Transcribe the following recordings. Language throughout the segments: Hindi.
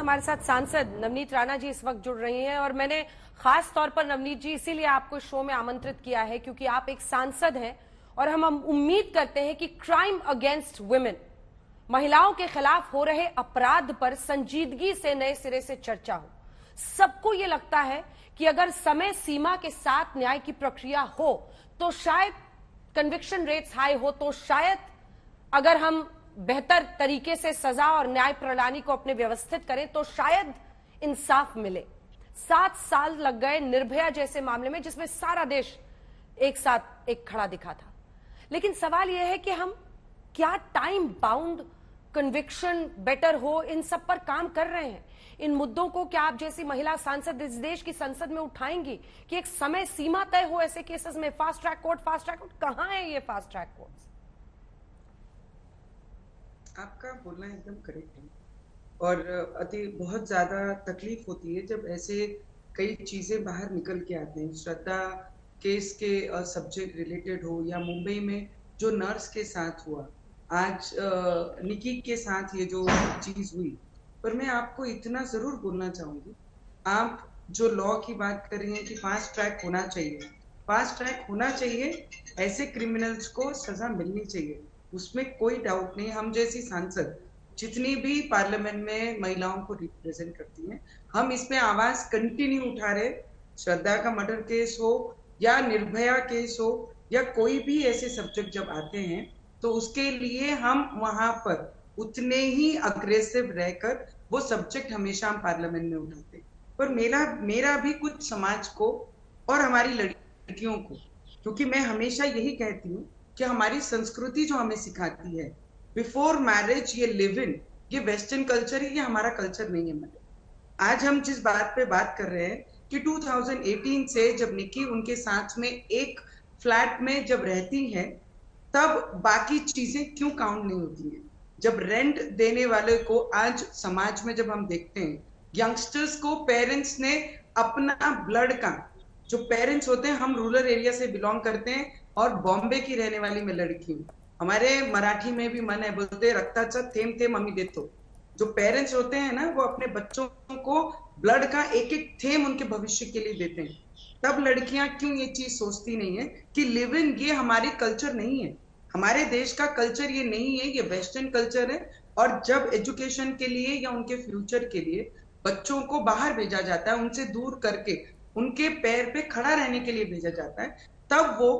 हमारे साथ सांसद नवनीत राणा जी इस वक्त जुड़ रही हैं और मैंने खास तौर पर नवनीत जी इसीलिए आपको शो में आमंत्रित किया है क्योंकि आप एक सांसद हैं और हम उम्मीद करते हैं कि क्राइम अगेंस्ट वुमेन, महिलाओं के खिलाफ हो रहे अपराध पर संजीदगी से नए सिरे से चर्चा हो। सबको ये लगता है कि अगर समय सीमा के साथ न्याय की प्रक्रिया हो तो शायद कन्विक्शन रेट्स हाई हो, तो शायद अगर हम बेहतर तरीके से सजा और न्याय प्रणाली को अपने व्यवस्थित करें तो शायद इंसाफ मिले। 7 साल लग गए निर्भया जैसे मामले में जिसमें सारा देश एक साथ एक खड़ा दिखा था। लेकिन सवाल यह है कि हम क्या टाइम बाउंड कन्विक्शन बेटर हो, इन सब पर काम कर रहे हैं। इन मुद्दों को क्या आप जैसी महिला सांसद इस देश की संसद में उठाएंगी कि एक समय सीमा तय हो ऐसे केसेस में? फास्ट ट्रैक कोर्ट कहां है ये फास्ट ट्रैक कोर्ट? आपका बोलना एकदम करेक्ट है और बहुत ज्यादा तकलीफ होती है जब ऐसे कई चीजें बाहर निकल के आते हैं। श्रद्धा केस के सब्जेक्ट रिलेटेड हो या मुंबई में जो नर्स के साथ हुआ, आज निकी के साथ ये जो चीज हुई। पर मैं आपको इतना जरूर बोलना चाहूंगी, आप जो लॉ की बात कर रही हैं कि फास्ट ट्रैक होना चाहिए, फास्ट ट्रैक होना चाहिए, ऐसे क्रिमिनल्स को सजा मिलनी चाहिए, उसमें कोई डाउट नहीं। हम जैसी सांसद जितनी भी पार्लियामेंट में महिलाओं को रिप्रेजेंट करती हैं, हम इसमें आवाज कंटिन्यू उठा रहे। श्रद्धा का मर्डर केस हो या निर्भया केस हो या कोई भी ऐसे सब्जेक्ट जब आते हैं तो उसके लिए हम वहां पर उतने ही अग्रेसिव रहकर वो सब्जेक्ट हमेशा हम पार्लियामेंट में उठाते। पर मेरा भी कुछ समाज को और हमारी लड़कियों को, क्योंकि मैं हमेशा यही कहती हूँ कि हमारी संस्कृति जो हमें सिखाती है बिफोर मैरिज ये लिव इन, ये वेस्टर्न कल्चर है, ये हमारा कल्चर नहीं है। मैडम, आज हम जिस बात पे बात कर रहे हैं कि 2018 से जब निकी उनके साथ में एक फ्लैट में जब रहती है तब बाकी चीजें क्यों काउंट नहीं होती हैं? जब रेंट देने वाले को आज समाज में जब हम देखते हैं, यंगस्टर्स को पेरेंट्स ने अपना ब्लड का, जो पेरेंट्स होते हैं, हम रूरल एरिया से बिलोंग करते हैं और बॉम्बे की रहने वाली मैं लड़की हूँ। हमारे मराठी में भी मन है, बोलते रक्ताचा थेम थेम आम्ही देतो। जो पेरेंट्स होते हैं ना, वो अपने बच्चों को ब्लड का एक एक थेम उनके भविष्य के लिए देते हैं। तब लड़कियां क्यों ये चीज सोचती नहीं है कि लिव इन ये हमारी कल्चर नहीं है, हमारे देश का कल्चर ये नहीं है, ये वेस्टर्न कल्चर है। और जब एजुकेशन के लिए या उनके फ्यूचर के लिए बच्चों को बाहर भेजा जाता है, उनसे दूर करके उनके पैर पे खड़ा रहने के लिए भेजा जाता है, तब वो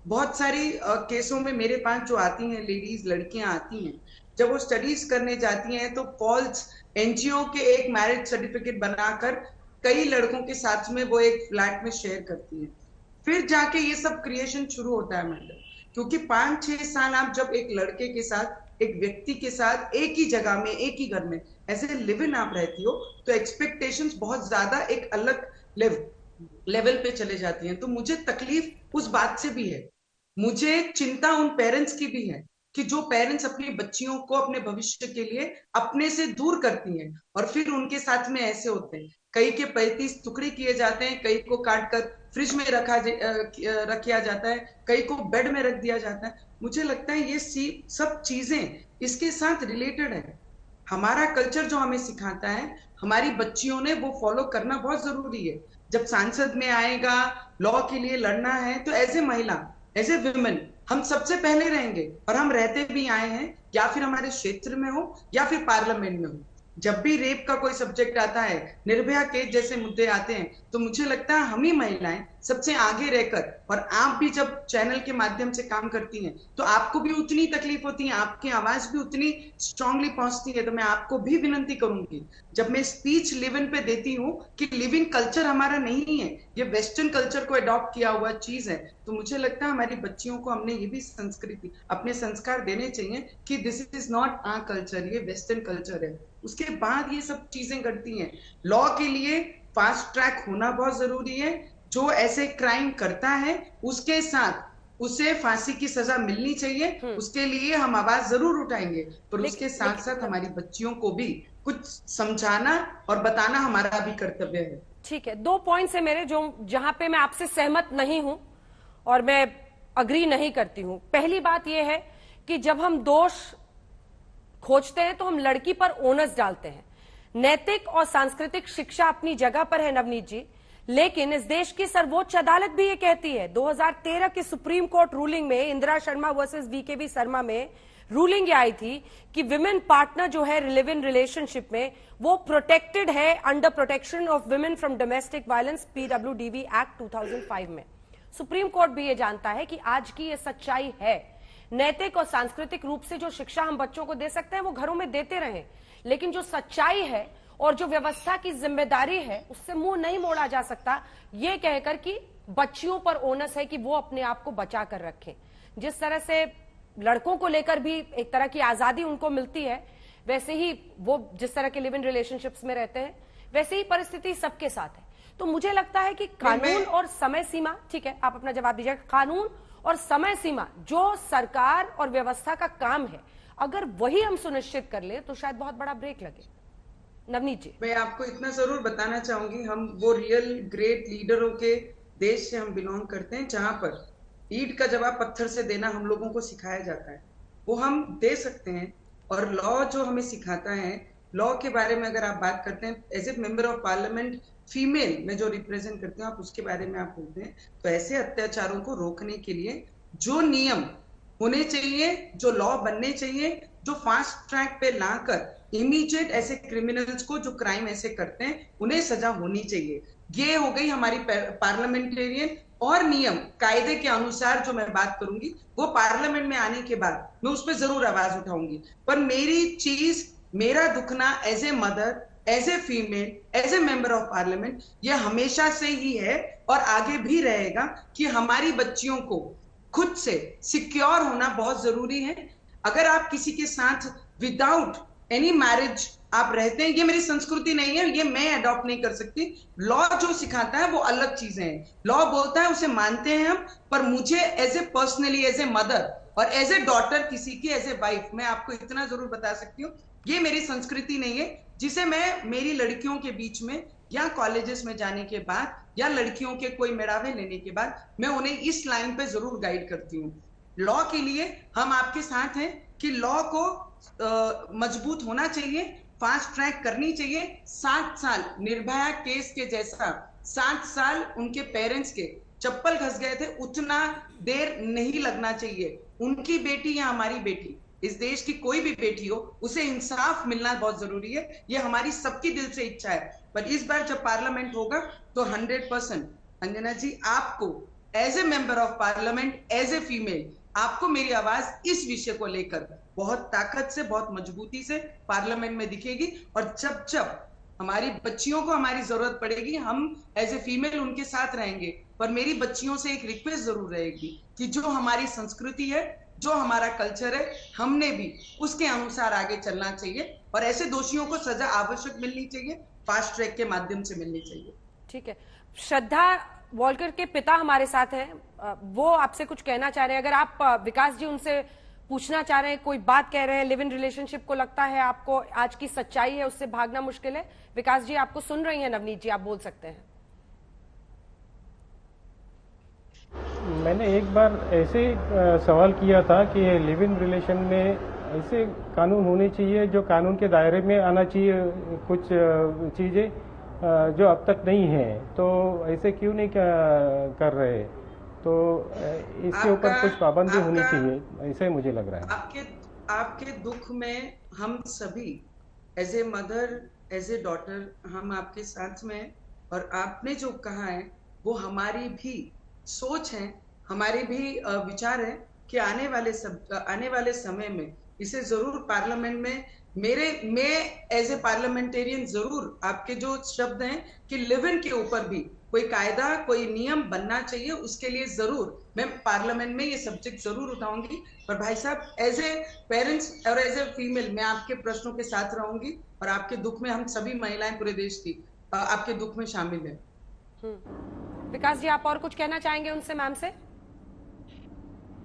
बहुत सारी केसों में मेरे पास जो आती हैं लेडीज, लड़कियां आती हैं, जब वो स्टडीज करने जाती हैं तो फॉल्स एनजीओ के एक मैरिज सर्टिफिकेट बनाकर कई लड़कों के साथ में वो एक फ्लैट में शेयर करती हैं। फिर जाके ये सब क्रिएशन शुरू होता है मैडम, क्योंकि 5-6 साल आप जब एक लड़के के साथ, एक व्यक्ति के साथ एक ही जगह में, एक ही घर में ऐसे लिव इन आप रहती हो तो एक्सपेक्टेशंस बहुत ज्यादा एक अलग लेवल पे चले जाती हैं। तो मुझे तकलीफ उस बात से भी है, मुझे चिंता उन पेरेंट्स की भी है कि जो पेरेंट्स अपनी बच्चियों को अपने भविष्य के लिए अपने से दूर करती हैं और फिर उनके साथ में ऐसे होते हैं। कई के 35 टुकड़े किए जाते हैं, कई को काट कर फ्रिज में रखा जाता है, कई को बेड में रख दिया जाता है। मुझे लगता है ये सब चीजें इसके साथ रिलेटेड है। हमारा कल्चर जो हमें सिखाता है, हमारी बच्चियों ने वो फॉलो करना बहुत जरूरी है। जब सांसद में आएगा, लॉ के लिए लड़ना है, तो एज ए महिला, एज ए वुमेन हम सबसे पहले रहेंगे और हम रहते भी आए हैं, या फिर हमारे क्षेत्र में हो या फिर पार्लियामेंट में हो। जब भी रेप का कोई सब्जेक्ट आता है, निर्भया केस जैसे मुद्दे आते हैं, तो मुझे लगता है हम ही महिलाएं सबसे आगे रहकर, और आप भी जब चैनल के माध्यम से काम करती हैं तो आपको भी उतनी तकलीफ होती है, आपकी आवाज भी उतनी स्ट्रांगली पहुंचती है। तो मैं आपको भी विनती करूंगी, जब मैं स्पीच लिव इन पे देती हूँ कि लिव इन कल्चर हमारा नहीं है, ये वेस्टर्न कल्चर को अडॉप्ट किया हुआ चीज है, तो मुझे लगता है हमारी बच्चियों को हमने ये भी संस्कृति, अपने संस्कार देने चाहिए कि this is not our culture, ये वेस्टर्न कल्चर है। उसके बाद ये सब चीजें करती हैं। लॉ के लिए फास्ट ट्रैक होना बहुत जरूरी है। जो ऐसे क्राइम करता है उसके साथ उसे फांसी की सजा मिलनी चाहिए, उसके लिए हम आवाज जरूर उठाएंगे, पर उसके साथ साथ हमारी बच्चियों को भी कुछ समझाना और बताना हमारा भी कर्तव्य है। ठीक है, 2 पॉइंट्स है मेरे जो जहां पे मैं आपसे सहमत नहीं हूं और मैं अग्री नहीं करती हूं। पहली बात यह है कि जब हम दोष खोजते हैं तो हम लड़की पर ओनस डालते हैं, नैतिक और सांस्कृतिक शिक्षा अपनी जगह पर है नवनीत जी, लेकिन इस देश की सर्वोच्च अदालत भी ये कहती है, 2013 की सुप्रीम कोर्ट रूलिंग में, इंदिरा शर्मा वर्सेस वीकेवी शर्मा में रूलिंग ये आई थी कि विमेन पार्टनर जो है लिव इन रिलेशनशिप में, वो प्रोटेक्टेड है under protection of women from domestic violence, PWDV act 2005 में। सुप्रीम कोर्ट भी ये जानता है कि आज की ये सच्चाई है। नैतिक और सांस्कृतिक रूप से जो शिक्षा हम बच्चों को दे सकते हैं वो घरों में देते रहें, लेकिन जो सच्चाई है और जो व्यवस्था की जिम्मेदारी है उससे मुंह नहीं मोड़ा जा सकता, ये कहकर कि बच्चियों पर ओनस है कि वो अपने आप को बचा कर रखें। जिस तरह से लड़कों को लेकर भी एक तरह की आजादी उनको मिलती है, वैसे ही वो जिस तरह के लिव इन रिलेशनशिप्स में रहते हैं, वैसे ही परिस्थिति सबके साथ है। तो मुझे लगता है कि कानून और समय सीमा, ठीक है आप अपना जवाब दीजिएगा, कानून और समय सीमा जो सरकार और व्यवस्था का काम है, अगर वही हम सुनिश्चित कर ले तो शायद बहुत बड़ा ब्रेक लगे। नवनीत जी, मैं आपको इतना जरूर बताना चाहूंगी, हम वो रियल ग्रेट लीडरों के देश से हम बिलोंग करते हैं, जहां पर ईंट का जवाब पत्थर से देना हम लोगों को सिखाया जाता है, वो हम दे सकते हैं। और लॉ जो हमें सिखाता है, लॉ के बारे में अगर आप बात करते हैं, as a member of parliament female मैं जो रिप्रेजेंट करती हूँ, आप उसके बारे में आप बोलते हैं, तो ऐसे अत्याचारों को रोकने के लिए जो नियम होने चाहिए, जो लॉ बनने चाहिए, जो फास्ट ट्रैक पे लाकर इमीडिएट ऐसे क्रिमिनल्स को जो क्राइम ऐसे करते हैं उन्हें सजा होनी चाहिए। ये हो गई हमारी पार्लियामेंटेरियन और नियम कायदे के अनुसार जो मैं बात करूंगी वो पार्लियामेंट में आने के बाद मैं उस पर जरूर आवाज उठाऊंगी। पर मेरी चीज, मेरा दुखना as a mother, as a female, as a member of parliament, ये हमेशा से ही है और आगे भी रहेगा कि हमारी बच्चियों को खुद से सिक्योर होना बहुत जरूरी है। अगर आप किसी के साथ विदाउट एनी मैरिज आप रहते हैं, ये मेरी संस्कृति नहीं है, ये मैं अडॉप्ट नहीं कर सकती। लॉ जो सिखाता है वो अलग चीजें हैं, लॉ बोलता है उसे मानते हैं हम, पर मुझे as a personally, as a mother और एज ए डॉटर किसी की, एज ए वाइफ, मैं आपको इतना जरूर बता सकती हूँ, ये मेरी संस्कृति नहीं है जिसे मैं मेरी लड़कियों के बीच में या कॉलेजेस में जाने के बाद या लड़कियों के कोई मेड़ावे लेने के बाद मैं उन्हें इस लाइन पे जरूर गाइड करती हूँ। लॉ के लिए हम आपके साथ हैं कि लॉ को मजबूत होना चाहिए, फास्ट ट्रैक करनी चाहिए। 7 साल निर्भया केस के जैसा 7 साल उनके पेरेंट्स के चप्पल घस गए थे, उतना देर नहीं लगना चाहिए। उनकी बेटी या हमारी बेटी, इस देश की कोई भी बेटी हो, उसे इंसाफ मिलना बहुत जरूरी है, ये हमारी सबकी दिल से इच्छा है। पर इस बार जब पार्लियामेंट होगा तो 100% अंजना जी, आपको as a member of parliament, as a female, आपको मेरी आवाज इस विषय को लेकर बहुत ताकत से, बहुत मजबूती से पार्लियामेंट में दिखेगी। और जब जब हमारी बच्चियों को हमारी जरूरत पड़ेगी, हम एज ए फीमेल उनके साथ रहेंगे। पर मेरी बच्चियों से एक रिक्वेस्ट जरूर रहेगी कि जो हमारी संस्कृति है, जो हमारा कल्चर है, हमने भी उसके अनुसार आगे चलना चाहिए और ऐसे दोषियों को सजा आवश्यक मिलनी चाहिए, फास्ट ट्रैक के माध्यम से मिलनी चाहिए। ठीक है, श्रद्धा वॉलकर के पिता हमारे साथ हैं, वो आपसे कुछ कहना चाह रहे हैं। अगर आप विकास जी उनसे पूछना चाह रहे हैं, कोई बात कह रहे हैं, लिव इन रिलेशनशिप को लगता है आपको आज की सच्चाई है, उससे भागना मुश्किल है। विकास जी आपको सुन रही हैं, नवनीत जी आप बोल सकते हैं। मैंने एक बार ऐसे सवाल किया था कि लिव इन रिलेशन में ऐसे कानून होने चाहिए जो कानून के दायरे में आना चाहिए, कुछ चीज़ें जो अब तक नहीं है, तो ऐसे क्यों नहीं कर रहे? तो इसके ऊपर कुछ पाबंदी होनी चाहिए, ऐसे मुझे लग रहा है। आपके दुख में हम सभी as a mother, as a daughter, हम आपके साथ में, और आपने जो कहा है वो हमारी भी सोच है, हमारे भी विचार है कि आने वाले समय में इसे जरूर पार्लियामेंट में मैं एज ए पार्लियामेंटेरियन जरूर आपके जो शब्द हैं कि लिव इन के ऊपर भी कोई कायदा, कोई नियम बनना चाहिए, उसके लिए जरूर मैं पार्लियामेंट में ये सब्जेक्ट जरूर उठाऊंगी। पर भाई साहब, एज ए पेरेंट्स और एज ए फीमेल मैं आपके प्रश्नों के साथ रहूंगी और आपके दुख में हम सभी महिलाएं पूरे देश की आपके दुख में शामिल है। विकास जी आप और कुछ कहना चाहेंगे उनसे, मैम से?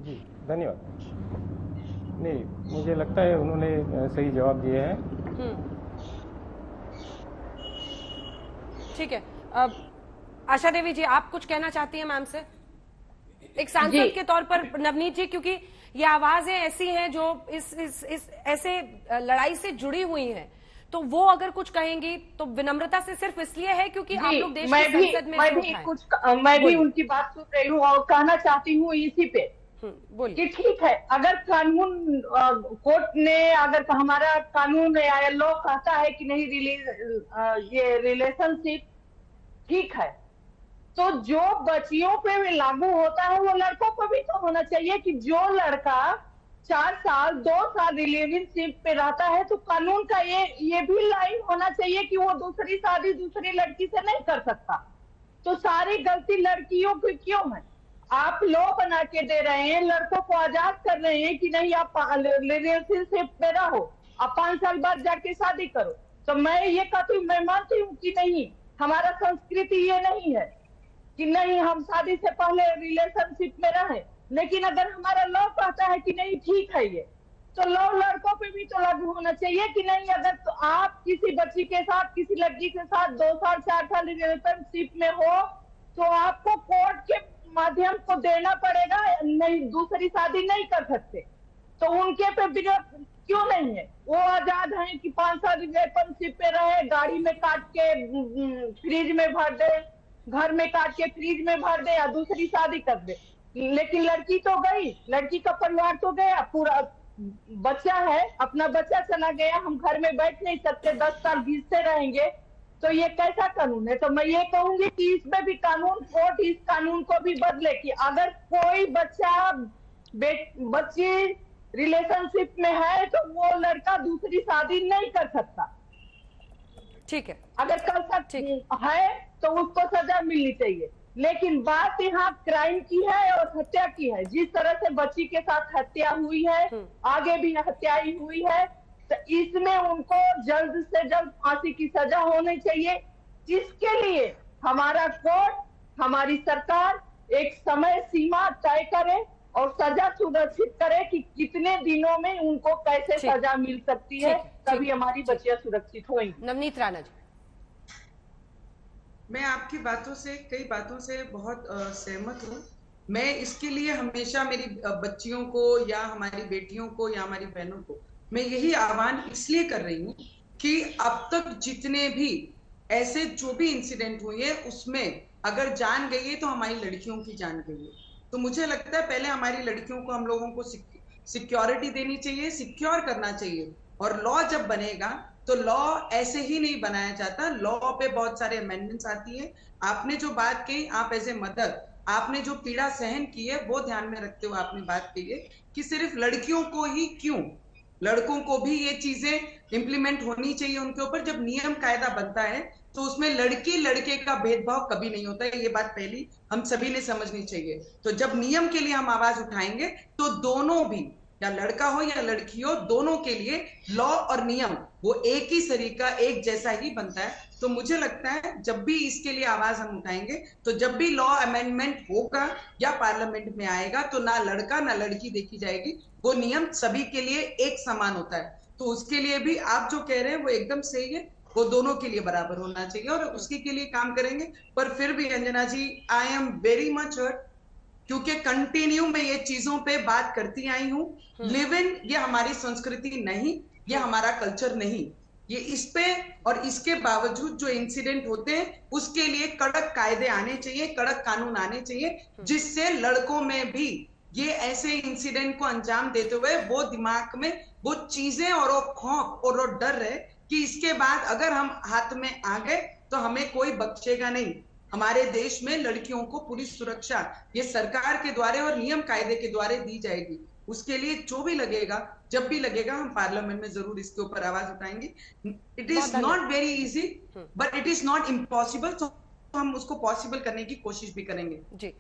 जी धन्यवाद। नहीं, मुझे लगता है उन्होंने सही जवाब दिए हैं। ठीक है, आशा देवी जी आप कुछ कहना चाहती हैं मैम से एक सांसद के तौर पर? नवनीत जी, क्योंकि ये आवाजें ऐसी हैं जो इस ऐसे लड़ाई से जुड़ी हुई हैं, तो वो अगर कुछ कहेंगी तो विनम्रता से सिर्फ इसलिए है क्योंकि आप लोग देश की संसद में मैं भी उनकी बात सुन रही हूँ और कहना चाहती हूँ इसी पे कि ठीक है, अगर कानून कोर्ट ने अगर हमारा कानून या लॉ कहता है कि नहीं ये रिलेशनशिप ठीक है, तो जो बच्चियों पे भी लागू होता है वो लड़कों पर भी तो होना चाहिए कि जो लड़का 4 साल 2 साल रिलेशनशिप पे रहता है तो कानून का ये भी लाइन होना चाहिए कि वो दूसरी शादी दूसरी लड़की से नहीं कर सकता। तो सारी गलती लड़कियों की क्यों है? आप लॉ बना के दे रहे हैं, लड़कों को आजाद कर रहे हैं कि नहीं आप रिलेशनशिप में रहो, आप 5 साल बाद जाके शादी करो। तो मैं ये कहती हूँ, मैं मानती हूँ कि नहीं, हमारा संस्कृति ये नहीं है कि नहीं हम शादी से पहले रिलेशनशिप में रहे, लेकिन अगर हमारा लॉ कहता है कि नहीं ठीक है ये, तो लॉ लड़कों पे भी तो लागू होना चाहिए कि नहीं। अगर तो आप किसी बच्ची के साथ किसी लड़की के साथ 2 साल 4 साल रिलेशनशिप में हो तो आपको कोर्ट के माध्यम को देना पड़ेगा, नहीं दूसरी शादी नहीं कर सकते। तो उनके पे विरोध क्यों नहीं है? वो आजाद हैं कि 5 साल रिलेशनशिप पे रहे, गाड़ी में काट के फ्रिज में भर दे, घर में काट के फ्रिज में भर दे या दूसरी शादी कर दे। लेकिन लड़की तो गई, लड़की का परिवार तो गया, पूरा बच्चा है, अपना बच्चा चला गया, हम घर में बैठ नहीं सकते, 10 साल घिसते रहेंगे, तो ये कैसा कानून है? तो मैं ये कहूंगी कि इसमें भी कानून, कोर्ट इस कानून को भी बदले कि अगर कोई बच्ची रिलेशनशिप में है तो वो लड़का दूसरी शादी नहीं कर सकता। ठीक है, अगर कर सकता है तो उसको सजा मिलनी चाहिए। लेकिन बात यहाँ क्राइम की है और हत्या की है। जिस तरह से बच्ची के साथ हत्या हुई है, आगे भी हत्या ही हुई है, तो इसमें उनको जल्द से जल्द फांसी की सजा होनी चाहिए। जिसके लिए हमारा कोर्ट, हमारी सरकार एक समय सीमा तय करे और सजा सुनिश्चित करे कि कितने दिनों में उनको कैसे सजा मिल सकती है, तभी हमारी बच्चियां सुरक्षित होंगी। नवनीत राणा जी, मैं आपकी बातों से, कई बातों से बहुत सहमत हूँ। मैं इसके लिए हमेशा मेरी बच्चियों को या हमारी बेटियों को या हमारी बहनों को मैं यही आह्वान इसलिए कर रही हूँ कि अब तक जितने भी ऐसे जो भी इंसिडेंट हुए हैं उसमें अगर जान गई है तो हमारी लड़कियों की जान गई है। तो मुझे लगता है पहले हमारी लड़कियों को हम लोगों को सिक्योरिटी देनी चाहिए, सिक्योर करना चाहिए। और लॉ जब बनेगा तो लॉ ऐसे ही नहीं बनाया जाता, लॉ पे बहुत सारे अमेंडमेंट्स आती है। आपने जो बात कही, आप एज ए मदर आपने जो पीड़ा सहन की है वो ध्यान में रखते हुए आपने बात कही है कि सिर्फ लड़कियों को ही क्यों, लड़कों को भी ये चीजें इंप्लीमेंट होनी चाहिए उनके ऊपर। जब नियम कायदा बनता है तो उसमें लड़की लड़के का भेदभाव कभी नहीं होता है, ये बात पहली हम सभी ने समझनी चाहिए। तो जब नियम के लिए हम आवाज उठाएंगे तो दोनों भी, या लड़का हो या लड़की हो, दोनों के लिए लॉ और नियम वो एक ही तरीका, एक जैसा ही बनता है। तो मुझे लगता है जब भी इसके लिए आवाज हम उठाएंगे, तो जब भी लॉ अमेंडमेंट होगा या पार्लियामेंट में आएगा, तो ना लड़का ना लड़की देखी जाएगी, वो नियम सभी के लिए एक समान होता है। तो उसके लिए भी आप जो कह रहे हैं वो एकदम सही है, वो दोनों के लिए बराबर होना चाहिए और उसके के लिए काम करेंगे। पर फिर भी Anjana ji, I am very much hurt, क्योंकि कंटिन्यू मैं ये चीजों पे बात करती आई हूँ। लिव इन, ये हमारी संस्कृति नहीं, ये हमारा कल्चर नहीं, ये इस पे, और इसके बावजूद जो इंसिडेंट होते हैं उसके लिए कड़क कायदे आने चाहिए, कड़क कानून आने चाहिए, जिससे लड़कों में भी ये ऐसे इंसिडेंट को अंजाम देते हुए वो दिमाग में वो चीजें और वो खौफ और वो डर रहे कि इसके बाद अगर हम हाथ में आ गए तो हमें कोई बख्शेगा नहीं। हमारे देश में लड़कियों को पुलिस सुरक्षा ये सरकार के द्वारा और नियम कायदे के द्वारा दी जाएगी। उसके लिए जो भी लगेगा, जब भी लगेगा, हम पार्लियामेंट में जरूर इसके ऊपर आवाज उठाएंगे। It is not very easy but it is not impossible, तो हम उसको पॉसिबल करने की कोशिश भी करेंगे। जी।